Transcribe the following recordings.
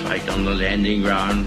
fight on the landing ground.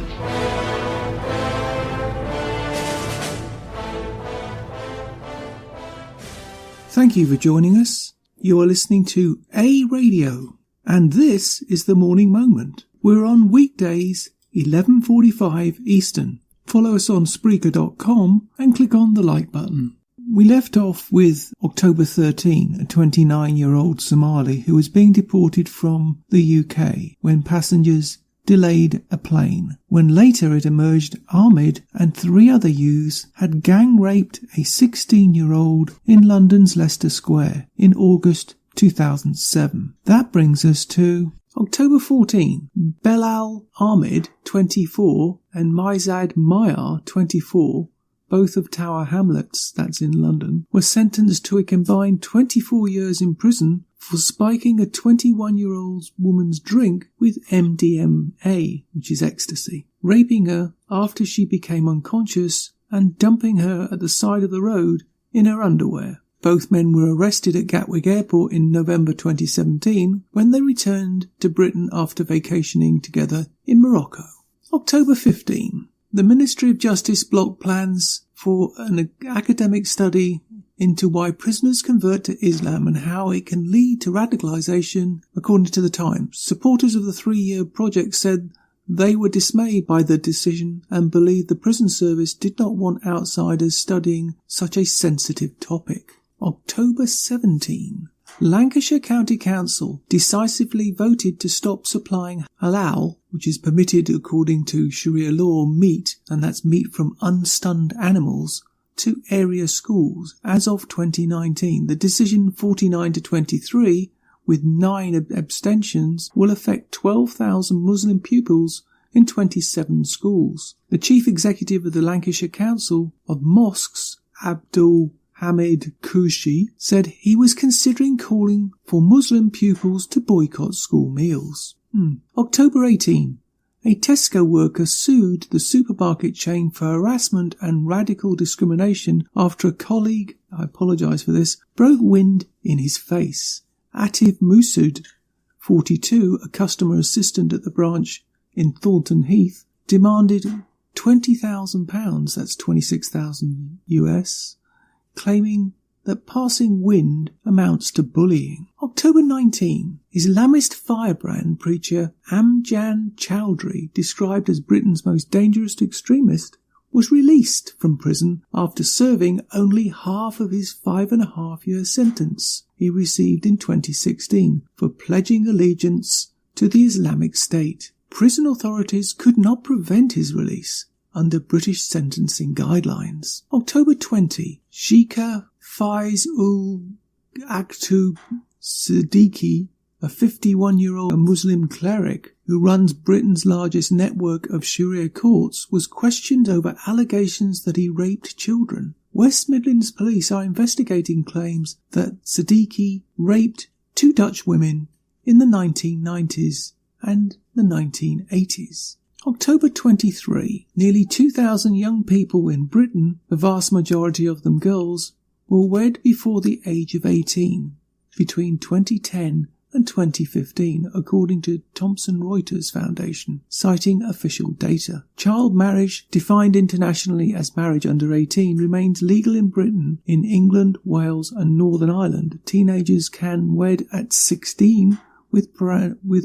Thank you for joining us. You are listening to A Radio, and this is the Morning Moment. We're on weekdays, 11:45 Eastern. Follow us on Spreaker.com and click on the like button. We left off with October 13, a 29-year-old Somali who was being deported from the UK when passengers delayed a plane. When later it emerged Ahmed and 3 other youths had gang-raped a 16-year-old in London's Leicester Square in August 2007. That brings us to October 14. Belal Ahmed, 24, and Mizad Mayar, 24, both of Tower Hamlets, that's in London, were sentenced to a combined 24 years in prison for spiking a 21-year-old woman's drink with MDMA, which is ecstasy, raping her after she became unconscious, and dumping her at the side of the road in her underwear. Both men were arrested at Gatwick Airport in November 2017 when they returned to Britain after vacationing together in Morocco. October 15. The Ministry of Justice blocked plans for an academic study into why prisoners convert to Islam and how it can lead to radicalisation, according to the Times. Supporters of the 3-year project said they were dismayed by the decision and believed the prison service did not want outsiders studying such a sensitive topic. October 17. Lancashire County Council decisively voted to stop supplying halal, which is permitted according to Sharia law, meat, and that's meat from unstunned animals, to area schools as of 2019. The decision 49 to 23, with 9 abstentions, will affect 12,000 Muslim pupils in 27 schools. The chief executive of the Lancashire Council of Mosques, Abdul Hamid Kushi, said he was considering calling for Muslim pupils to boycott school meals. October 18. A Tesco worker sued the supermarket chain for harassment and radical discrimination after a colleague, I apologise for this, broke wind in his face. Atif Musud, 42, a customer assistant at the branch in Thornton Heath, demanded £20,000, that's 26,000 US, claiming that passing wind amounts to bullying. October 19. Islamist firebrand preacher Amjan Chowdhury, described as Britain's most dangerous extremist, was released from prison after serving only half of his 5.5-year sentence he received in 2016 for pledging allegiance to the Islamic State. Prison authorities could not prevent his release under British sentencing guidelines. October 20. Sheikha Faiz-ul-Aktub Siddiqui, a 51-year-old Muslim cleric who runs Britain's largest network of Sharia courts, was questioned over allegations that he raped children. West Midlands police are investigating claims that Siddiqui raped 2 Dutch women in the 1990s and the 1980s. October 23. Nearly 2,000 young people in Britain, the vast majority of them girls, were wed before the age of 18 between 2010 and 2015, according to Thomson Reuters Foundation, citing official data. Child marriage, defined internationally as marriage under 18, remains legal in Britain. In England, Wales and Northern Ireland, teenagers can wed at 16 with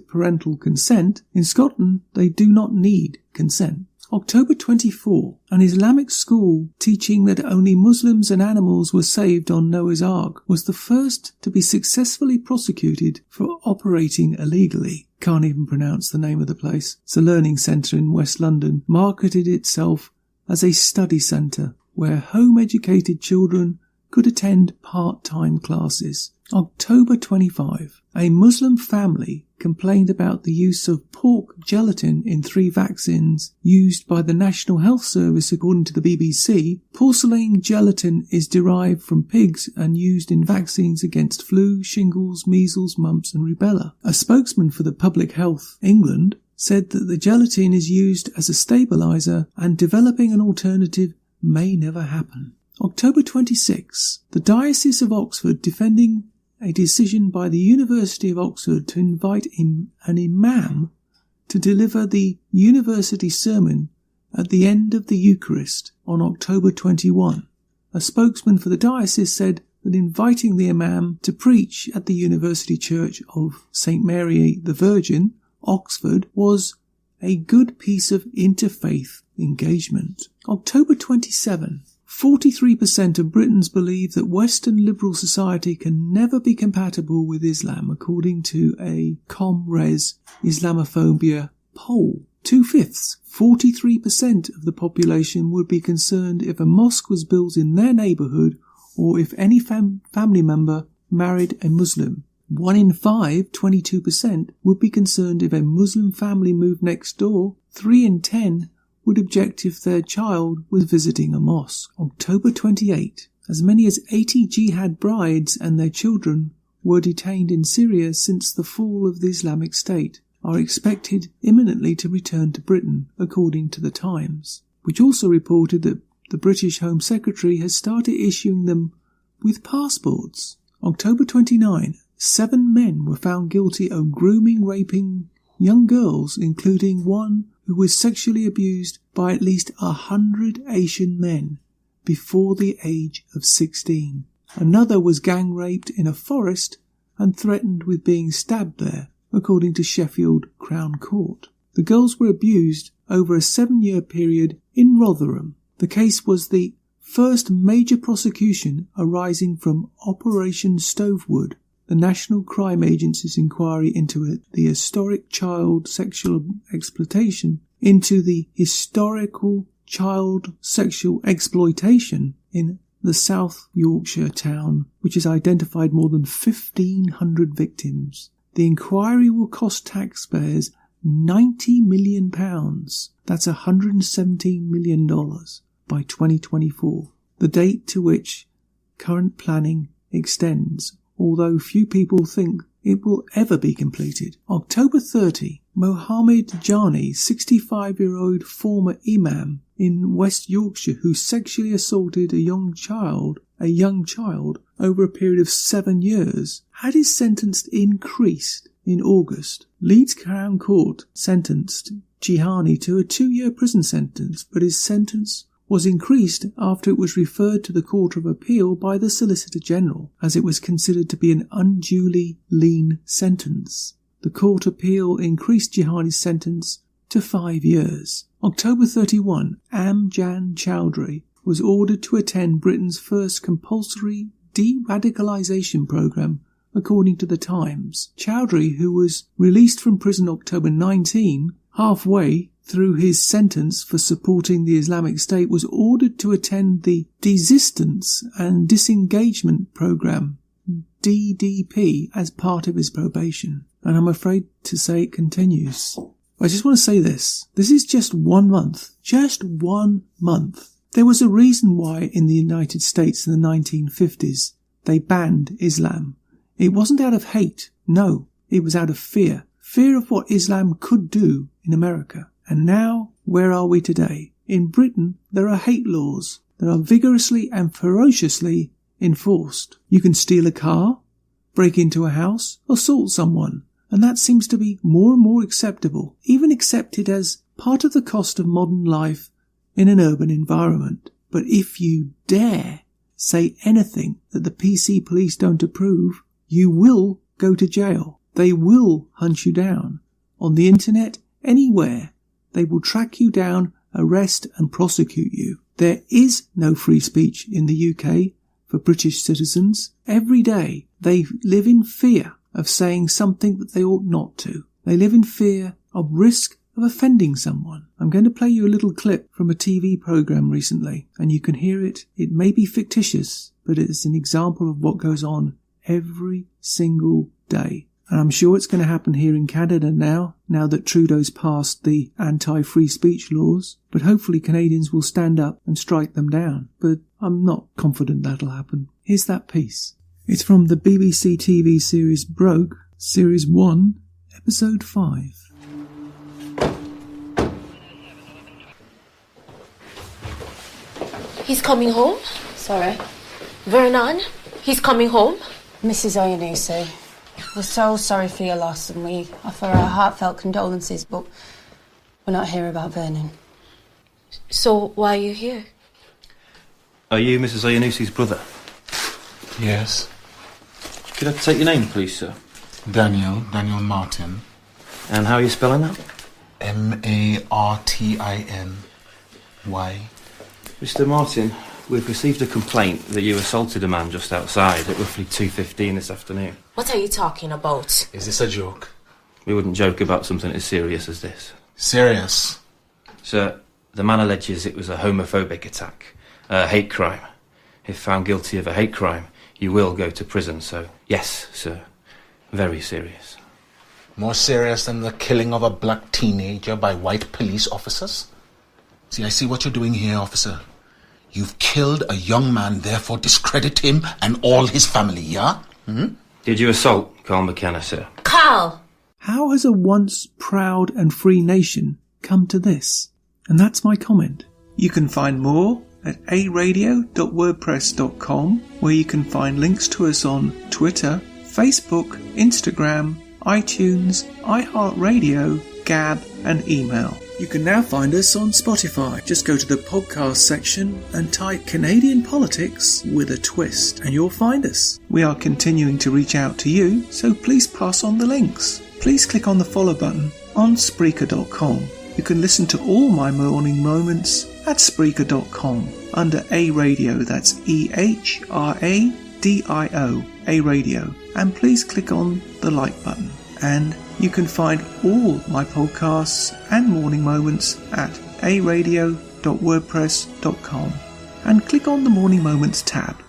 parental consent. In Scotland, they do not need consent. October 24. An Islamic school teaching that only Muslims and animals were saved on Noah's Ark was the first to be successfully prosecuted for operating illegally. Can't even pronounce the name of the place. It's a learning centre in West London, marketed itself as a study centre where home-educated children could attend part-time classes. October 25. A Muslim family complained about the use of pork gelatin in 3 vaccines used by the National Health Service. According to the BBC, porcelain gelatin is derived from pigs and used in vaccines against flu, shingles, measles, mumps and rubella. A spokesman for the Public Health England said that the gelatin is used as a stabiliser and developing an alternative may never happen. October 26. The Diocese of Oxford defending a decision by the University of Oxford to invite an imam to deliver the university sermon at the end of the Eucharist on October 21. A spokesman for the diocese said that inviting the imam to preach at the University Church of St. Mary the Virgin, Oxford, was a good piece of interfaith engagement. October 27. 43% of Britons believe that Western liberal society can never be compatible with Islam, according to a ComRes Islamophobia poll. 2/5, 43% of the population would be concerned if a mosque was built in their neighbourhood or if any family member married a Muslim. 1 in 5, 22%, would be concerned if a Muslim family moved next door. 3 in 10 would object if their child was visiting a mosque. October 28. As many as 80 jihad brides and their children were detained in Syria since the fall of the Islamic State, are expected imminently to return to Britain, according to the Times, which also reported that the British Home Secretary has started issuing them with passports. October 29. 7 men were found guilty of grooming, raping young girls, including one who was sexually abused by at least 100 Asian men before the age of 16. Another was gang raped in a forest and threatened with being stabbed there, according to Sheffield Crown Court. The girls were abused over a 7-year period in Rotherham. The case was the first major prosecution arising from Operation Stovewood, the National Crime Agency's inquiry into the historic child sexual exploitation in the South Yorkshire town, which has identified more than 1,500 victims. The inquiry will cost taxpayers £90 million. That's $117 million by 2024, the date to which current planning extends, although few people think it will ever be completed. October 30. Mohammed Jani, 65-year-old former imam in West Yorkshire who sexually assaulted a young child over a period of 7 years, had his sentence increased in August. Leeds Crown Court sentenced Jihani to a 2-year prison sentence, but his sentence was increased after it was referred to the Court of Appeal by the Solicitor General, as it was considered to be an unduly lean sentence. The Court of Appeal increased Jihani's sentence to 5 years. October 31, Amjan Chowdhury was ordered to attend Britain's first compulsory de-radicalisation programme, according to the Times. Chowdhury, who was released from prison October 19, halfway through his sentence for supporting the Islamic State, was ordered to attend the Desistance and Disengagement Programme, DDP, as part of his probation. And I'm afraid to say it continues. I just want to say this. This is just 1 month. Just 1 month. There was a reason why in the United States in the 1950s they banned Islam. It wasn't out of hate. No, it was out of fear. Fear of what Islam could do in America. And now, where are we today? In Britain, there are hate laws that are vigorously and ferociously enforced. You can steal a car, break into a house, assault someone, and that seems to be more and more acceptable, even accepted as part of the cost of modern life in an urban environment. But if you dare say anything that the PC police don't approve, you will go to jail. They will hunt you down. On the internet, anywhere. They will track you down, arrest and prosecute you. There is no free speech in the UK for British citizens. Every day they live in fear of saying something that they ought not to. They live in fear of risk of offending someone. I'm going to play you a little clip from a TV programme recently, and you can hear it. It may be fictitious, but it is an example of what goes on every single day. And I'm sure it's going to happen here in Canada now that Trudeau's passed the anti-free speech laws. But hopefully Canadians will stand up and strike them down. But I'm not confident that'll happen. Here's that piece. It's from the BBC TV series Broke, Series 1, Episode 5. He's coming home? Sorry? Vernon? He's coming home? Mrs. Oyanusi. We're so sorry for your loss and we offer our heartfelt condolences, but we're not here about Vernon. So why are you here? Are you Mrs. Oyanusi's brother? Yes. Could I take your name, please, sir? Daniel Martin. And how are you spelling that? Martin. Why? Mr. Martin, we've received a complaint that you assaulted a man just outside at roughly 2:15 this afternoon. What are you talking about? Is this a joke? We wouldn't joke about something as serious as this. Serious? Sir, the man alleges it was a homophobic attack, a hate crime. If found guilty of a hate crime, you will go to prison, so yes, sir, very serious. More serious than the killing of a black teenager by white police officers? See, I see what you're doing here, officer. You've killed a young man, therefore discredit him and all his family, yeah? Did you assault Carl McKenna, sir? Carl! How has a once proud and free nation come to this? And that's my comment. You can find more at aradio.wordpress.com, where you can find links to us on Twitter, Facebook, Instagram, iTunes, iHeartRadio, Gab and email. You can now find us on Spotify. Just go to the podcast section and type Canadian Politics with a Twist and you'll find us. We are continuing to reach out to you, so please pass on the links. Please click on the follow button on Spreaker.com. You can listen to all my morning moments at Spreaker.com under A Radio, that's EHRADIO, A Radio. And please click on the like button. And you can find all my podcasts and morning moments at aradio.wordpress.com and click on the Morning Moments tab.